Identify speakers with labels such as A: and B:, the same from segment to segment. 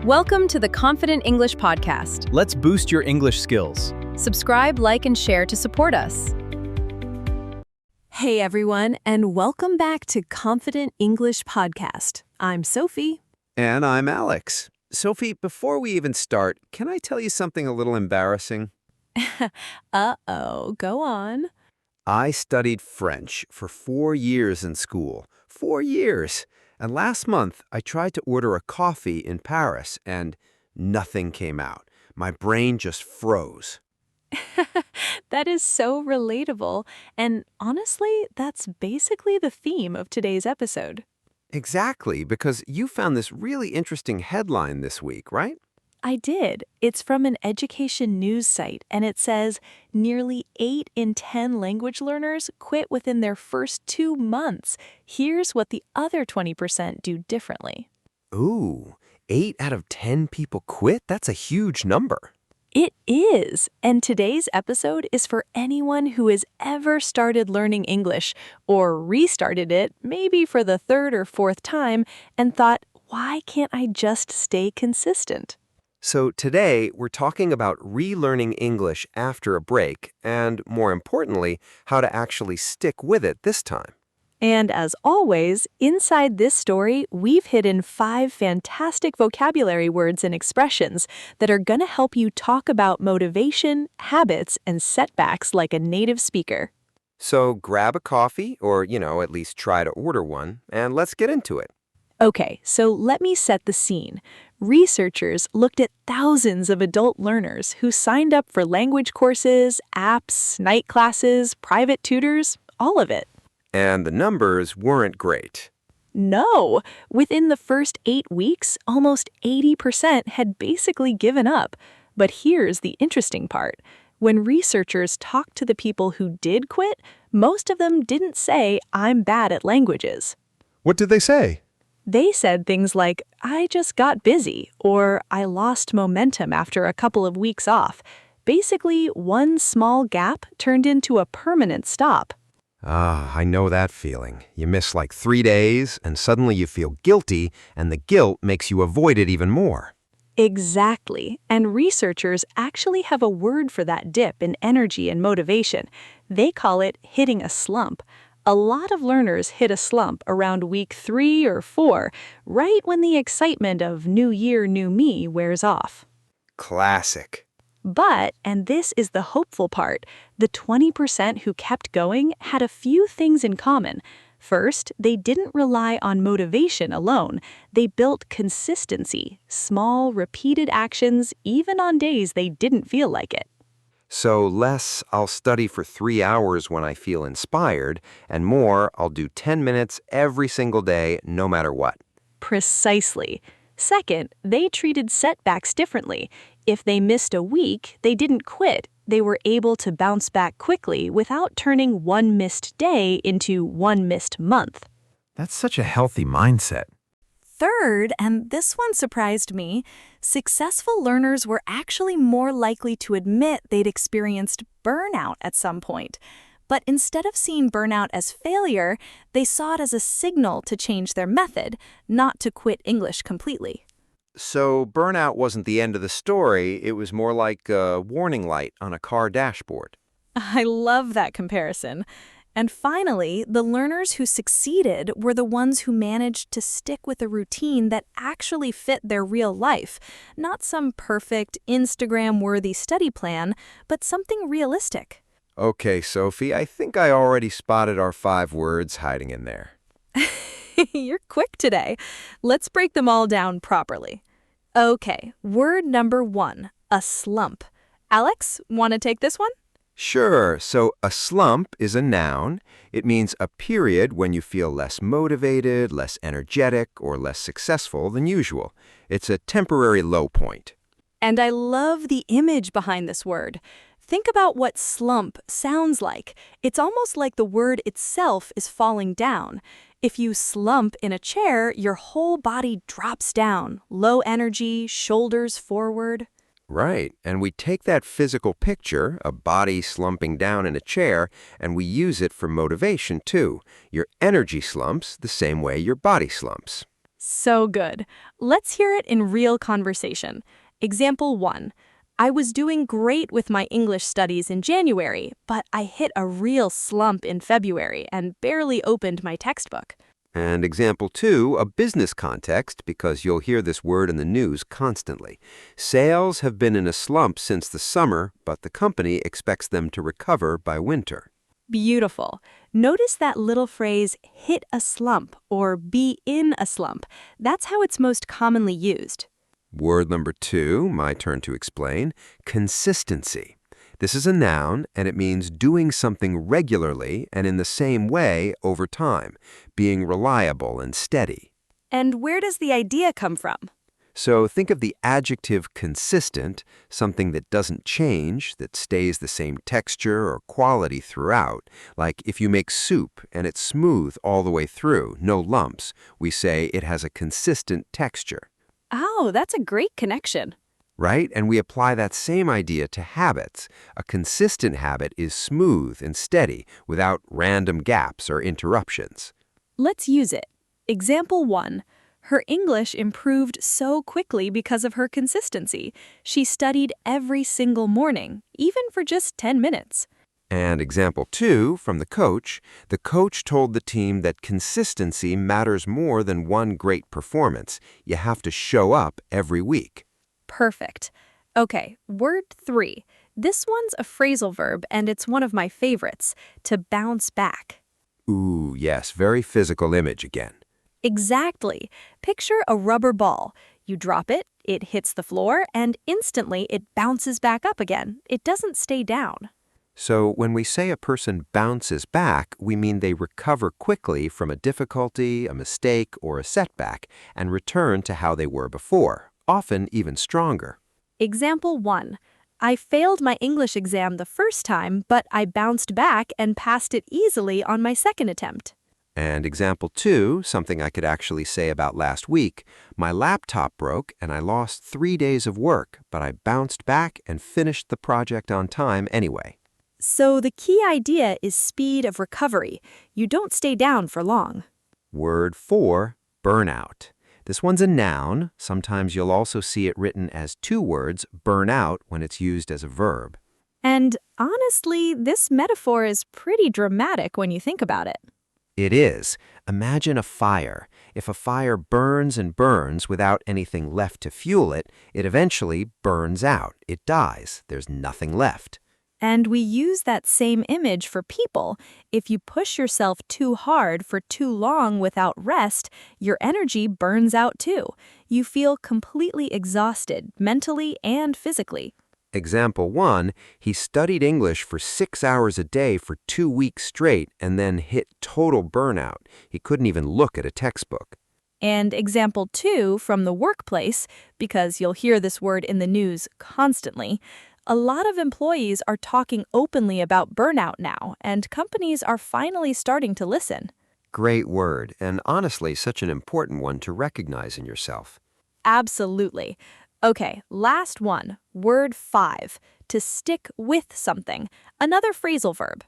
A: Welcome to the Confident English Podcast.
B: Let's boost your English skills.
A: Subscribe, like, and share to support us.
C: Hey everyone, and welcome back to Confident English Podcast. I'm Sophie.
D: And I'm Alex. Sophie, before we even start, can I tell you something a little embarrassing?
C: Uh-oh, go on.
D: I studied French for 4 years in school. 4 years! And last month, I tried to order a coffee in Paris, and nothing came out. My brain just froze.
C: That is so relatable, and honestly, that's basically the theme of today's episode.
D: Exactly, because you found this really interesting headline this week, right?
C: I did. It's from an education news site, and it says, nearly 8 in 10 language learners quit within their first 2 months. Here's what the other 20% do differently.
D: Ooh, 8 out of 10 people quit? That's a huge number.
C: It is, and today's episode is for anyone who has ever started learning English or restarted it, maybe for the 3rd or 4th time, and thought, why can't I just stay consistent?
D: So today, we're talking about relearning English after a break, and more importantly, how to actually stick with it this time.
C: And as always, inside this story, we've hidden 5 fantastic vocabulary words and expressions that are going to help you talk about motivation, habits, and setbacks like a native speaker.
D: So grab a coffee, or, at least try to order one, and let's get into it.
C: Okay, so let me set the scene. Researchers looked at thousands of adult learners who signed up for language courses, apps, night classes, private tutors, all of it.
D: And the numbers weren't great.
C: No! Within the first 8 weeks, almost 80% had basically given up. But here's the interesting part. When researchers talked to the people who did quit, most of them didn't say, "I'm bad at languages."
B: What did they say?
C: They said things like, "I just got busy," or "I lost momentum after a couple of weeks off." Basically, one small gap turned into a permanent stop.
D: I know that feeling. You miss like 3 days, and suddenly you feel guilty, and the guilt makes you avoid it even more.
C: Exactly. And researchers actually have a word for that dip in energy and motivation. They call it hitting a slump. A lot of learners hit a slump around week 3 or 4, right when the excitement of new year, new me wears off.
D: Classic.
C: But, and this is the hopeful part, the 20% who kept going had a few things in common. First, they didn't rely on motivation alone. They built consistency, small, repeated actions, even on days they didn't feel like it.
D: So less, I'll study for 3 hours when I feel inspired, and more, I'll do 10 minutes every single day, no matter what.
C: Precisely. Second, they treated setbacks differently. If they missed a week, they didn't quit. They were able to bounce back quickly without turning one missed day into one missed month.
B: That's such a healthy mindset.
E: Third, and this one surprised me, successful learners were actually more likely to admit they'd experienced burnout at some point. But instead of seeing burnout as failure, they saw it as a signal to change their method, not to quit English completely.
D: So burnout wasn't the end of the story, it was more like a warning light on a car dashboard.
E: I love that comparison. And finally, the learners who succeeded were the ones who managed to stick with a routine that actually fit their real life, not some perfect Instagram-worthy study plan, but something realistic.
D: Okay, Sophie, I think I already spotted our 5 words hiding in there.
E: You're quick today. Let's break them all down properly. Okay, word number 1, a slump. Alex, want to take this one?
D: Sure, so a slump is a noun. It means a period when you feel less motivated, less energetic, or less successful than usual. It's a temporary low point.
E: And I love the image behind this word. Think about what slump sounds like. It's almost like the word itself is falling down. If you slump in a chair, your whole body drops down, low energy, shoulders forward.
D: Right, and we take that physical picture, a body slumping down in a chair, and we use it for motivation too. Your energy slumps the same way your body slumps.
C: So good. Let's hear it in real conversation. Example 1. I was doing great with my English studies in January, but I hit a real slump in February and barely opened my textbook.
D: And example 2, a business context, because you'll hear this word in the news constantly. Sales have been in a slump since the summer, but the company expects them to recover by winter.
C: Beautiful. Notice that little phrase, hit a slump or be in a slump. That's how it's most commonly used.
D: Word number 2, my turn to explain, consistency. This is a noun, and it means doing something regularly and in the same way over time, being reliable and steady.
C: And where does the idea come from?
D: So think of the adjective consistent, something that doesn't change, that stays the same texture or quality throughout. Like if you make soup and it's smooth all the way through, no lumps, we say it has a consistent texture.
C: Oh, that's a great connection.
D: Right? And we apply that same idea to habits. A consistent habit is smooth and steady without random gaps or interruptions.
C: Let's use it. Example 1. Her English improved so quickly because of her consistency. She studied every single morning, even for just 10 minutes.
D: And example 2, from the coach told the team that consistency matters more than one great performance. You have to show up every week.
C: Perfect. Okay, word 3. This one's a phrasal verb, and it's one of my favorites, to bounce back.
D: Ooh, yes, very physical image again.
C: Exactly. Picture a rubber ball. You drop it, it hits the floor, and instantly it bounces back up again. It doesn't stay down.
D: So when we say a person bounces back, we mean they recover quickly from a difficulty, a mistake, or a setback, and return to how they were before, often even stronger.
C: Example 1. I failed my English exam the first time, but I bounced back and passed it easily on my second attempt.
D: And example 2, something I could actually say about last week, my laptop broke and I lost 3 days of work, but I bounced back and finished the project on time anyway.
C: So the key idea is speed of recovery. You don't stay down for long.
D: Word 4, burnout. This one's a noun. Sometimes you'll also see it written as 2 words, burn out, when it's used as a verb.
C: And honestly, this metaphor is pretty dramatic when you think about it.
D: It is. Imagine a fire. If a fire burns and burns without anything left to fuel it, it eventually burns out. It dies. There's nothing left.
C: And we use that same image for people. If you push yourself too hard for too long without rest, your energy burns out too. You feel completely exhausted, mentally and physically.
D: Example 1, he studied English for 6 hours a day for 2 weeks straight and then hit total burnout. He couldn't even look at a textbook.
C: And example 2 from the workplace, because you'll hear this word in the news constantly, a lot of employees are talking openly about burnout now, and companies are finally starting to listen.
D: Great word, and honestly such an important one to recognize in yourself.
C: Absolutely. Okay, last one, word 5, to stick with something, another phrasal verb.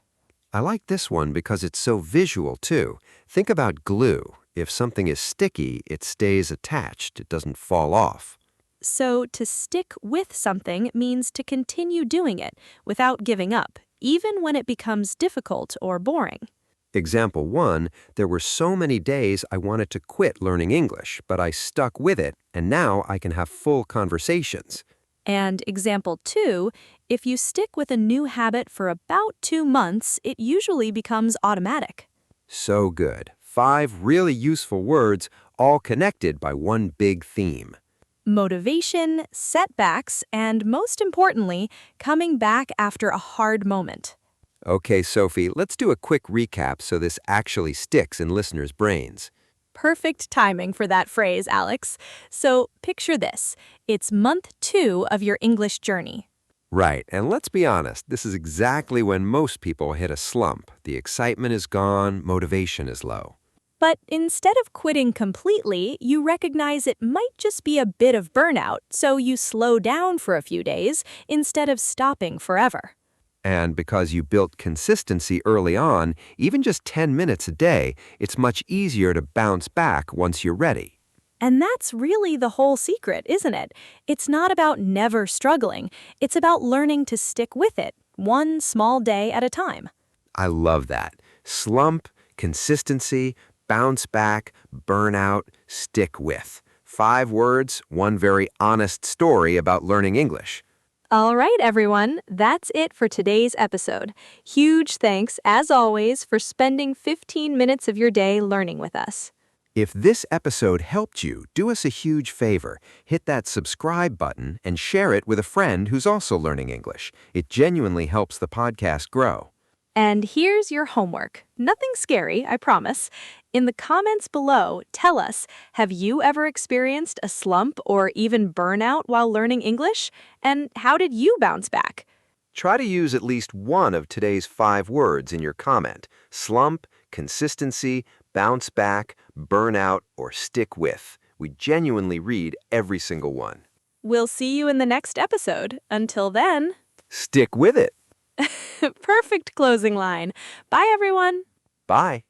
D: I like this one because it's so visual too. Think about glue. If something is sticky, it stays attached. It doesn't fall off.
C: So to stick with something means to continue doing it without giving up, even when it becomes difficult or boring.
D: Example 1, there were so many days I wanted to quit learning English, but I stuck with it, and now I can have full conversations.
C: And example 2, if you stick with a new habit for about 2 months, it usually becomes automatic.
D: So good. 5 really useful words, all connected by one big theme.
C: Motivation, setbacks, and most importantly, coming back after a hard moment.
D: Okay, Sophie, let's do a quick recap so this actually sticks in listeners' brains.
C: Perfect timing for that phrase, Alex. So picture this. It's month 2 of your English journey.
D: Right, and let's be honest, this is exactly when most people hit a slump. The excitement is gone, motivation is low.
C: But instead of quitting completely, you recognize it might just be a bit of burnout, so you slow down for a few days instead of stopping forever.
D: And because you built consistency early on, even just 10 minutes a day, it's much easier to bounce back once you're ready.
C: And that's really the whole secret, isn't it? It's not about never struggling. It's about learning to stick with it, one small day at a time.
D: I love that. Slump, consistency, bounce back, burnout, stick with. 5 words, one very honest story about learning English.
C: All right, everyone, that's it for today's episode. Huge thanks, as always, for spending 15 minutes of your day learning with us.
D: If this episode helped you, do us a huge favor. Hit that subscribe button and share it with a friend who's also learning English. It genuinely helps the podcast grow.
C: And here's your homework. Nothing scary, I promise. In the comments below, tell us, have you ever experienced a slump or even burnout while learning English? And how did you bounce back?
D: Try to use at least one of today's 5 words in your comment. Slump, consistency, bounce back, burnout, or stick with. We genuinely read every single one.
C: We'll see you in the next episode. Until then,
D: Stick with it.
C: perfect closing line. Bye, everyone.
D: Bye.